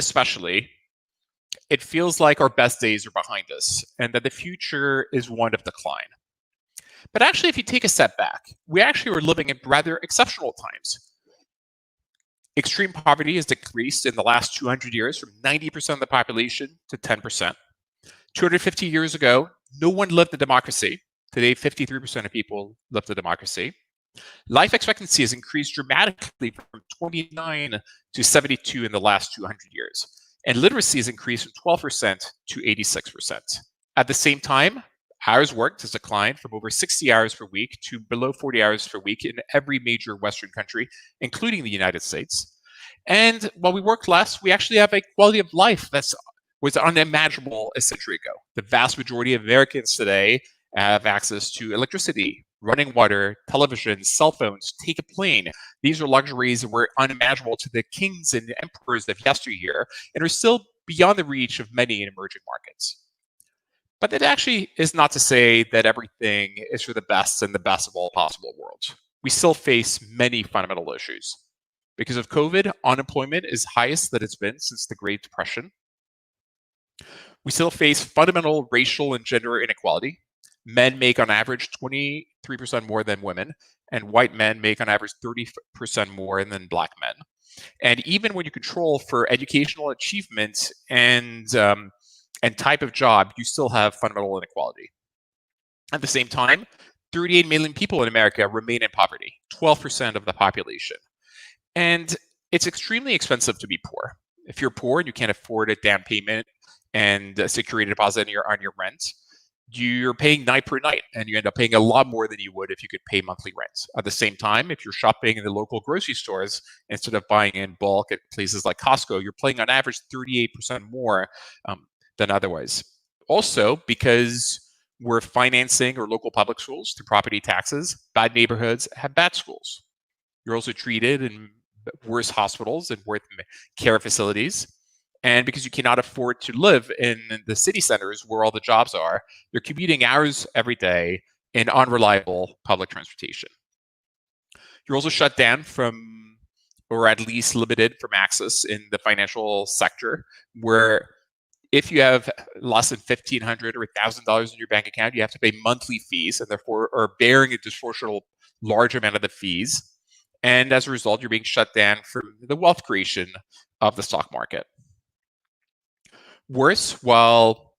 especially, it feels like our best days are behind us and that the future is one of decline. But actually, if you take a step back, we actually are living in rather exceptional times. Extreme poverty has decreased in the last 200 years from 90% of the population to 10%. 250 years ago, no one lived in democracy. Today, 53% of people live in democracy. Life expectancy has increased dramatically from 29 to 72 in the last 200 years. And literacy has increased from 12% to 86%. At the same time, hours worked has declined from over 60 hours per week to below 40 hours per week in every major Western country, including the United States. And while we work less, we actually have a quality of life that was unimaginable a century ago. The vast majority of Americans today have access to electricity, running water, television, cell phones, take a plane. These are luxuries that were unimaginable to the kings and emperors of yesteryear and are still beyond the reach of many in emerging markets. But that actually is not to say that everything is for the best and the best of all possible worlds. We still face many fundamental issues. Because of COVID, unemployment is highest that it's been since the Great Depression. We still face fundamental racial and gender inequality. Men make on average 23% more than women, and white men make on average 30% more than black men. And even when you control for educational achievement and type of job, you still have fundamental inequality. At the same time, 38 million people in America remain in poverty, 12% of the population. And it's extremely expensive to be poor. If you're poor and you can't afford a down payment and a security deposit on your rent, you're paying night per night, and you end up paying a lot more than you would if you could pay monthly rent. At the same time, if you're shopping in the local grocery stores, instead of buying in bulk at places like Costco, you're paying on average 38% more than otherwise. Also, because we're financing our local public schools through property taxes, bad neighborhoods have bad schools. You're also treated in worse hospitals and worse care facilities. And because you cannot afford to live in the city centers where all the jobs are, you're commuting hours every day in unreliable public transportation. You're also shut down from, or at least limited from access in the financial sector, where if you have less than $1,500 or $1,000 in your bank account, you have to pay monthly fees and therefore are bearing a disproportional large amount of the fees. And as a result, you're being shut down from the wealth creation of the stock market. Worse, while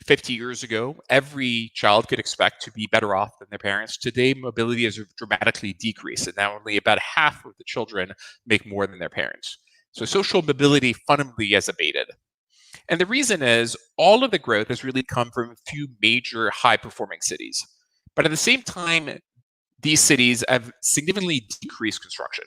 50 years ago, every child could expect to be better off than their parents, today mobility has dramatically decreased, and now only about half of the children make more than their parents. So social mobility fundamentally has abated. And the reason is all of the growth has really come from a few major high-performing cities. But at the same time, these cities have significantly decreased construction.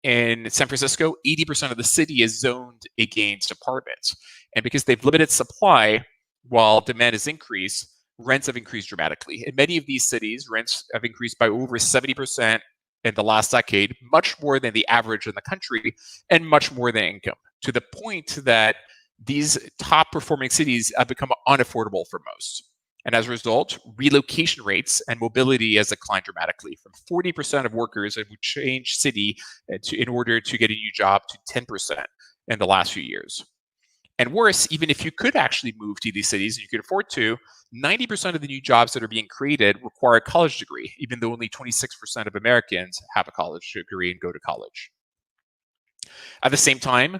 In San Francisco, 80% of the city is zoned against apartments. And because they've limited supply while demand has increased, rents have increased dramatically. In many of these cities, rents have increased by over 70% in the last decade, much more than the average in the country and much more than income, to the point that these top performing cities have become unaffordable for most. And as a result, relocation rates and mobility has declined dramatically from 40% of workers that would change city in order to get a new job to 10% in the last few years. And worse, even if you could actually move to these cities and you could afford to, 90% of the new jobs that are being created require a college degree, even though only 26% of Americans have a college degree and go to college. At the same time,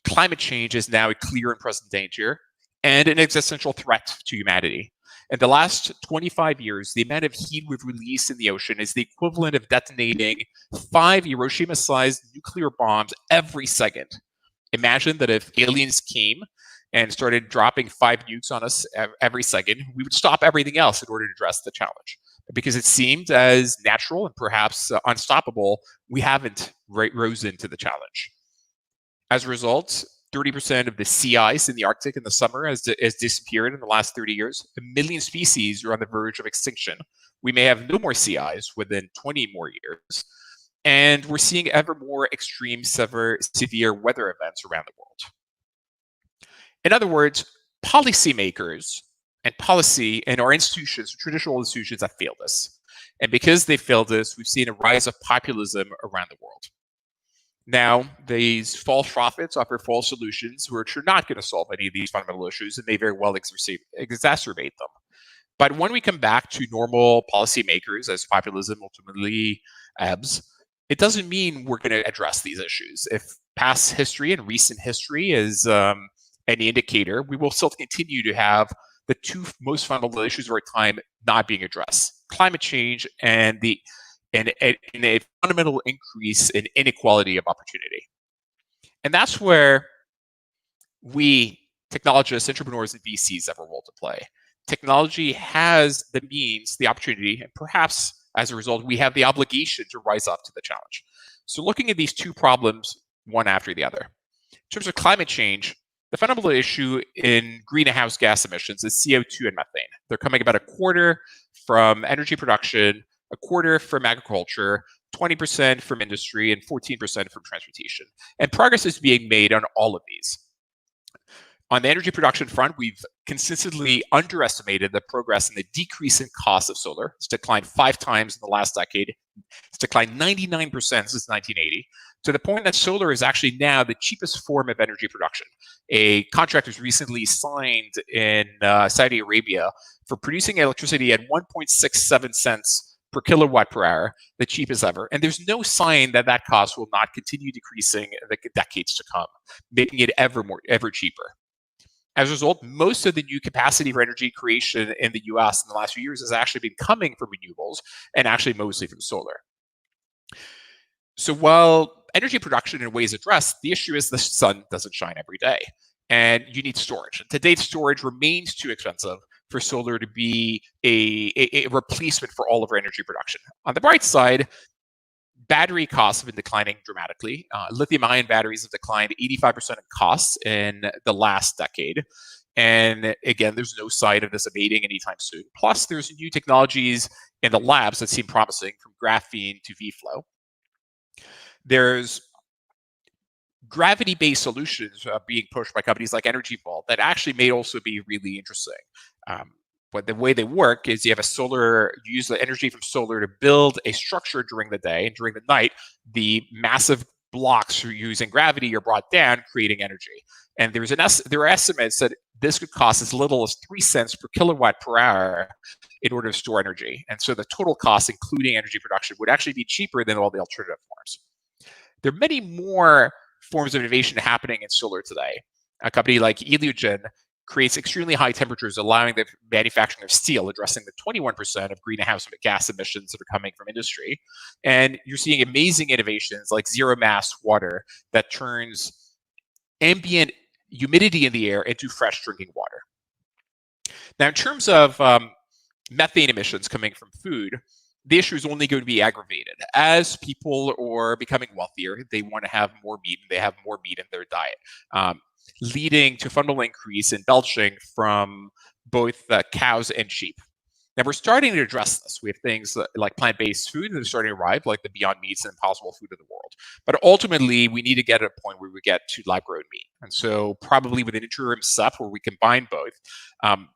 climate change is now a clear and present danger and an existential threat to humanity. In the last 25 years, the amount of heat we've released in the ocean is the equivalent of detonating 5 Hiroshima-sized nuclear bombs every second. Imagine that if aliens came and started dropping 5 nukes on us every second, we would stop everything else in order to address the challenge. Because it seemed as natural and perhaps unstoppable, we haven't risen to the challenge. As a result, 30% of the sea ice in the Arctic in the summer has disappeared in the last 30 years. 1 million species are on the verge of extinction. We may have no more sea ice within 20 more years. And we're seeing ever more extreme, severe weather events around the world. In other words, policymakers and policy and our institutions, traditional institutions, have failed us. And because they failed us, we've seen a rise of populism around the world. Now, these false prophets offer false solutions which are not going to solve any of these fundamental issues and may very well exacerbate them. But when we come back to normal policymakers as populism ultimately ebbs, it doesn't mean we're going to address these issues. If past history and recent history is any indicator, we will still continue to have the two most fundamental issues of our time not being addressed: climate change and a fundamental increase in inequality of opportunity. And that's where we, technologists, entrepreneurs, and VCs have a role to play. Technology has the means, the opportunity, and perhaps as a result, we have the obligation to rise up to the challenge. So looking at these two problems, one after the other. In terms of climate change, the fundamental issue in greenhouse gas emissions is CO2 and methane. They're coming about a quarter from energy production, a quarter from agriculture, 20% from industry, and 14% from transportation. And progress is being made on all of these. On the energy production front, we've consistently underestimated the progress in the decrease in cost of solar. It's declined 5 times in the last decade. It's declined 99% since 1980, to the point that solar is actually now the cheapest form of energy production. A contract was recently signed in Saudi Arabia for producing electricity at 1.67 cents per kilowatt per hour, the cheapest ever. And there's no sign that that cost will not continue decreasing in the decades to come, making it ever cheaper. As a result, most of the new capacity for energy creation in the US in the last few years has actually been coming from renewables and actually mostly from solar. So while energy production in a way is addressed, the issue is the sun doesn't shine every day and you need storage. And to date, storage remains too expensive for solar to be a replacement for all of our energy production. On the bright side, battery costs have been declining dramatically. Lithium-ion batteries have declined 85% in costs in the last decade. And again, there's no sign of this abating anytime soon. Plus, there's new technologies in the labs that seem promising, from graphene to VFlow. There's gravity-based solutions being pushed by companies like Energy Vault that actually may also be really interesting. But the way they work is you use the energy from solar to build a structure during the day, and during the night, the massive blocks using gravity are brought down, creating energy. And there are estimates that this could cost as little as 3 cents per kilowatt per hour in order to store energy. And so the total cost, including energy production, would actually be cheaper than all the alternative forms. There are many more forms of innovation happening in solar today. A company like Illugen creates extremely high temperatures, allowing the manufacturing of steel, addressing the 21% of greenhouse gas emissions that are coming from industry. And you're seeing amazing innovations like zero mass water that turns ambient humidity in the air into fresh drinking water. Now, in terms of methane emissions coming from food, the issue is only going to be aggravated. As people are becoming wealthier, they want to have more meat, and they have more meat in their diet, leading to a fundamental increase in belching from both cows and sheep. Now, we're starting to address this. We have things like plant-based food that are starting to arrive, like the Beyond Meats and Impossible Food of the world. But ultimately, we need to get to a point where we get to lab-grown meat. And so probably with an interim step where we combine both,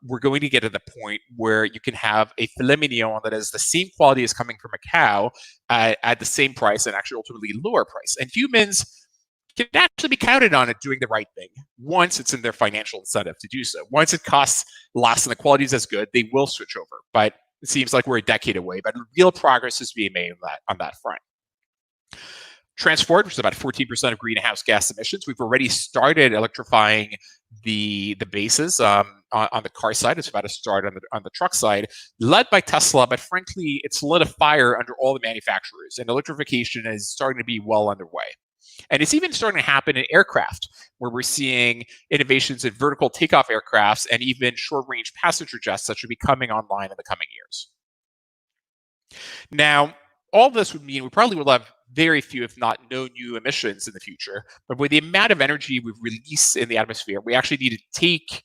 we're going to get to the point where you can have a filet mignon that is the same quality as coming from a cow at the same price, and actually ultimately lower price. And humans can actually be counted on it doing the right thing once it's in their financial incentive to do so. Once it costs less and the quality is as good, they will switch over. But it seems like we're a decade away, but real progress is being made on that front. Transport, which is about 14% of greenhouse gas emissions, we've already started electrifying the bases on the car side. It's about to start on the truck side, led by Tesla, but frankly, it's lit a fire under all the manufacturers, and electrification is starting to be well underway. And it's even starting to happen in aircraft, where we're seeing innovations in vertical takeoff aircrafts and even short-range passenger jets that should be coming online in the coming years. Now, all this would mean we probably will have very few, if not no, new emissions in the future. But with the amount of energy we've released in the atmosphere, we actually need to take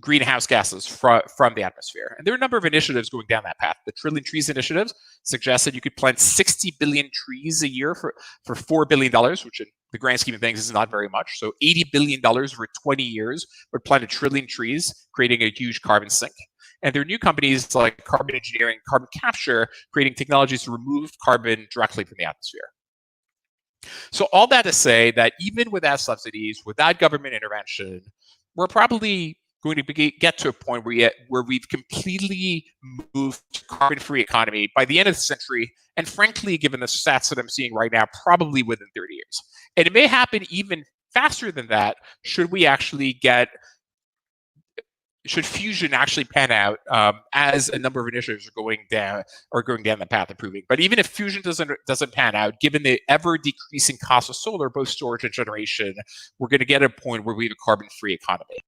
greenhouse gases from the atmosphere. And there are a number of initiatives going down that path. The Trillion Trees initiative suggests that you could plant 60 billion trees a year for $4 billion, which in the grand scheme of things is not very much. So $80 billion over 20 years would plant 1 trillion trees, creating a huge carbon sink. And there are new companies like carbon engineering, carbon capture, creating technologies to remove carbon directly from the atmosphere. So all that to say that even without subsidies, without government intervention, we're probably going to get to a point where we've completely moved to carbon-free economy by the end of the century. And frankly, given the stats that I'm seeing right now, probably within 30 years. And it may happen even faster than that should we actually get should fusion actually pan out as a number of initiatives are going down the path of proving. But even if fusion doesn't pan out, given the ever decreasing cost of solar, both storage and generation, we're going to get a point where we have a carbon-free economy.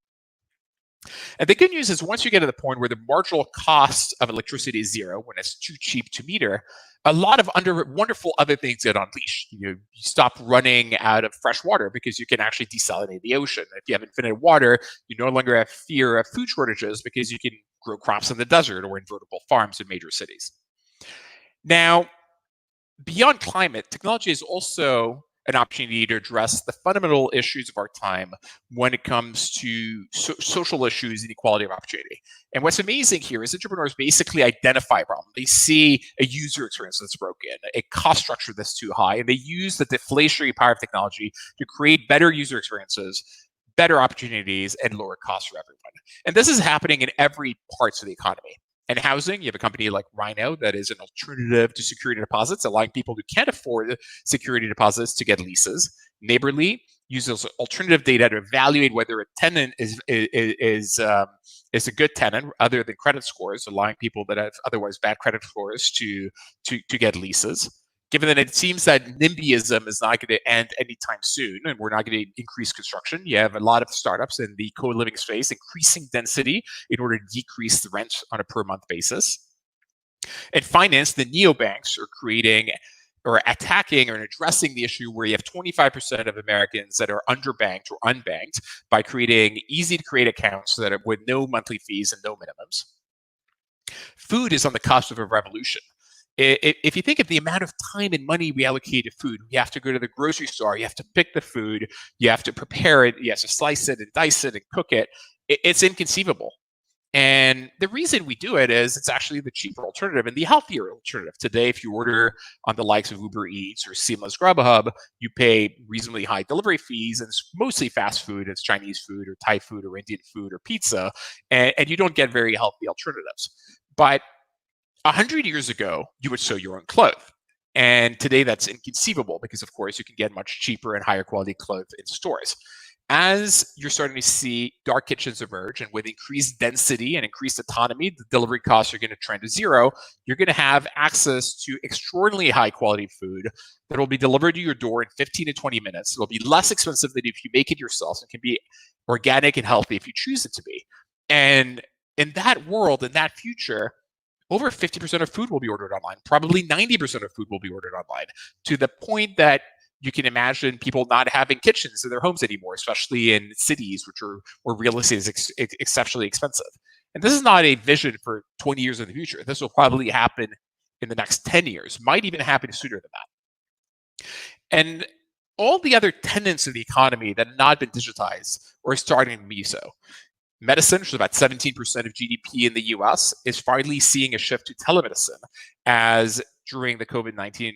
And the good news is once you get to the point where the marginal cost of electricity is zero, when it's too cheap to meter, a lot of wonderful other things get unleashed. You stop running out of fresh water because you can actually desalinate the ocean. If you have infinite water, you no longer have fear of food shortages because you can grow crops in the desert or in vertical farms in major cities. Now, beyond climate, technology is also an opportunity to address the fundamental issues of our time when it comes to social issues and equality of opportunity. And what's amazing here is entrepreneurs basically identify a problem. They see a user experience that's broken, a cost structure that's too high, and they use the deflationary power of technology to create better user experiences, better opportunities, and lower costs for everyone. And this is happening in every parts of the economy. And housing, you have a company like Rhino that is an alternative to security deposits, allowing people who can't afford security deposits to get leases. Neighborly uses alternative data to evaluate whether a tenant is a good tenant other than credit scores, allowing people that have otherwise bad credit scores to get leases. Given that it seems that NIMBYism is not going to end anytime soon, and we're not going to increase construction, you have a lot of startups in the co-living space increasing density in order to decrease the rent on a per month basis. And finance, the neobanks are creating or attacking or addressing the issue where you have 25% of Americans that are underbanked or unbanked by creating easy to create accounts that are with no monthly fees and no minimums. Food is on the cusp of a revolution. If you think of the amount of time and money we allocate to food, you have to go to the grocery store, you have to pick the food, you have to prepare it, you have to slice it and dice it and cook it. It's inconceivable. And the reason we do it is it's actually the cheaper alternative and the healthier alternative. Today, if you order on the likes of Uber Eats or Seamless Grubhub, you pay reasonably high delivery fees, and it's mostly fast food. It's Chinese food or Thai food or Indian food or pizza, and you don't get very healthy alternatives. But 100 years ago, you would sew your own clothes. And today that's inconceivable because, of course, you can get much cheaper and higher quality clothes in stores. As you're starting to see dark kitchens emerge, and with increased density and increased autonomy, the delivery costs are going to trend to zero. You're going to have access to extraordinarily high quality food that will be delivered to your door in 15 to 20 minutes. It'll be less expensive than if you make it yourself, and can be organic and healthy if you choose it to be. And in that world, in that future, over 50% of food will be ordered online. Probably 90% of food will be ordered online, to the point that you can imagine people not having kitchens in their homes anymore, especially in cities where real estate is exceptionally expensive. And this is not a vision for 20 years in the future. This will probably happen in the next 10 years, might even happen sooner than that. And all the other tenants of the economy that have not been digitized are starting to be so. Medicine, which is about 17% of GDP in the US, is finally seeing a shift to telemedicine, as during the COVID-19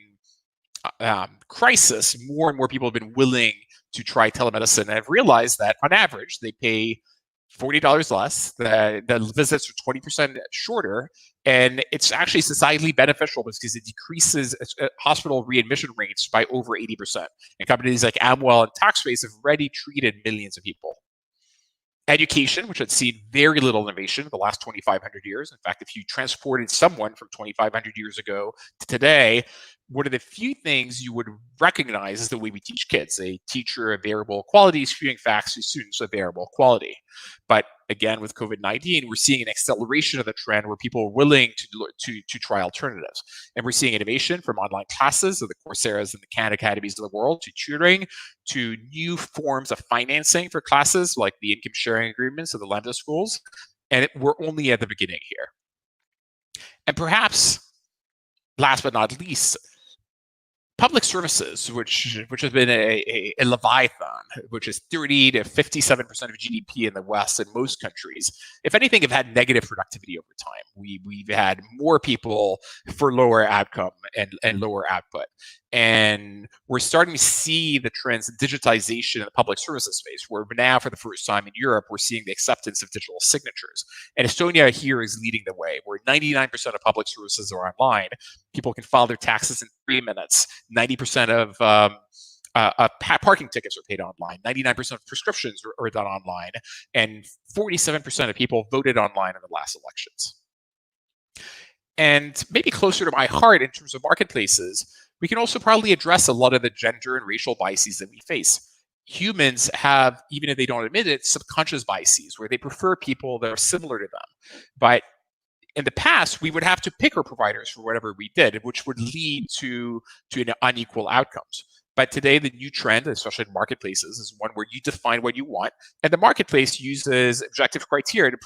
crisis, more and more people have been willing to try telemedicine and have realized that on average, they pay $40 less, the visits are 20% shorter, and it's actually societally beneficial because it decreases hospital readmission rates by over 80%. And companies like Amwell and Talkspace have already treated millions of people. Education, which had seen very little innovation in the last 2,500 years. In fact, if you transported someone from 2,500 years ago to today, one of the few things you would recognize is the way we teach kids. A teacher of variable quality is spewing facts to students of variable quality. But again, with COVID-19, we're seeing an acceleration of the trend where people are willing to try alternatives. And we're seeing innovation from online classes of the Coursera's and the Khan Academies of the world, to tutoring, to new forms of financing for classes like the income sharing agreements of the Lambda schools. And we're only at the beginning here. And perhaps, last but not least, public services, which has been a leviathan, which is 30 to 57% of GDP in the West and most countries, if anything, have had negative productivity over time. We've had more people for lower outcome and lower output. And we're starting to see the trends of digitization in the public services space, where now, for the first time in Europe, we're seeing the acceptance of digital signatures. And Estonia here is leading the way, where 99% of public services are online. People can file their taxes in 3 minutes. 90% of parking tickets are paid online. 99% of prescriptions are done online. And 47% of people voted online in the last elections. And maybe closer to my heart in terms of marketplaces, we can also probably address a lot of the gender and racial biases that we face. Humans have, even if they don't admit it, subconscious biases where they prefer people that are similar to them. But in the past, we would have to pick our providers for whatever we did, which would lead to unequal outcomes. But today, the new trend, especially in marketplaces, is one where you define what you want, and the marketplace uses objective criteria to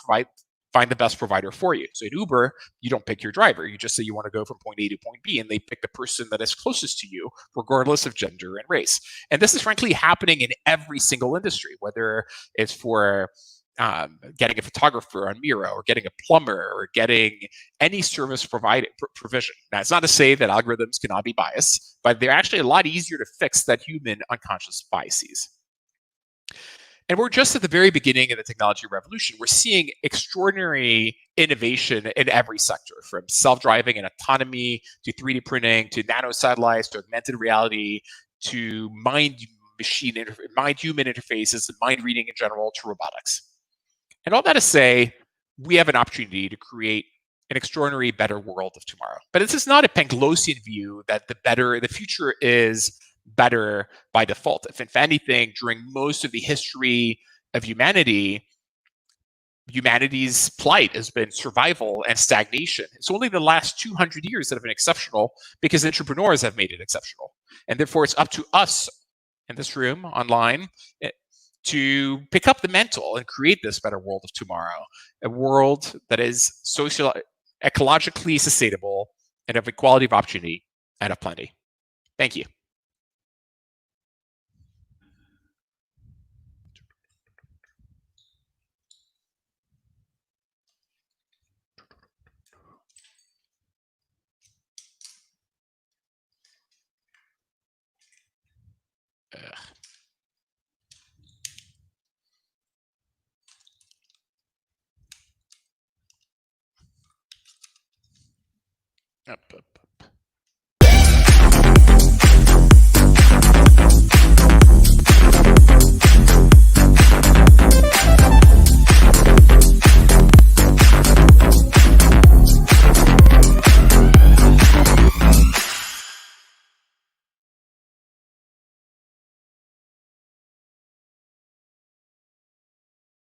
find the best provider for you. So at Uber, you don't pick your driver. You just say you want to go from point A to point B, and they pick the person that is closest to you, regardless of gender and race. And this is frankly happening in every single industry, whether it's for getting a photographer on Miro, or getting a plumber, or getting any service provision. Now, it's not to say that algorithms cannot be biased, but they're actually a lot easier to fix that human unconscious biases. And we're just at the very beginning of the technology revolution. We're seeing extraordinary innovation in every sector, from self-driving and autonomy to 3D printing to nanosatellites to augmented reality to mind-human interfaces and mind reading in general to robotics. And all that to say, we have an opportunity to create an extraordinary better world of tomorrow. But this is not a Penglosian view that the future is better by default. If anything, during most of the history of humanity, humanity's plight has been survival and stagnation. It's only the last 200 years that have been exceptional because entrepreneurs have made it exceptional. And therefore, it's up to us in this room, online, to pick up the mantle and create this better world of tomorrow, a world that is ecologically sustainable and of equality of opportunity and of plenty. Thank you. Up.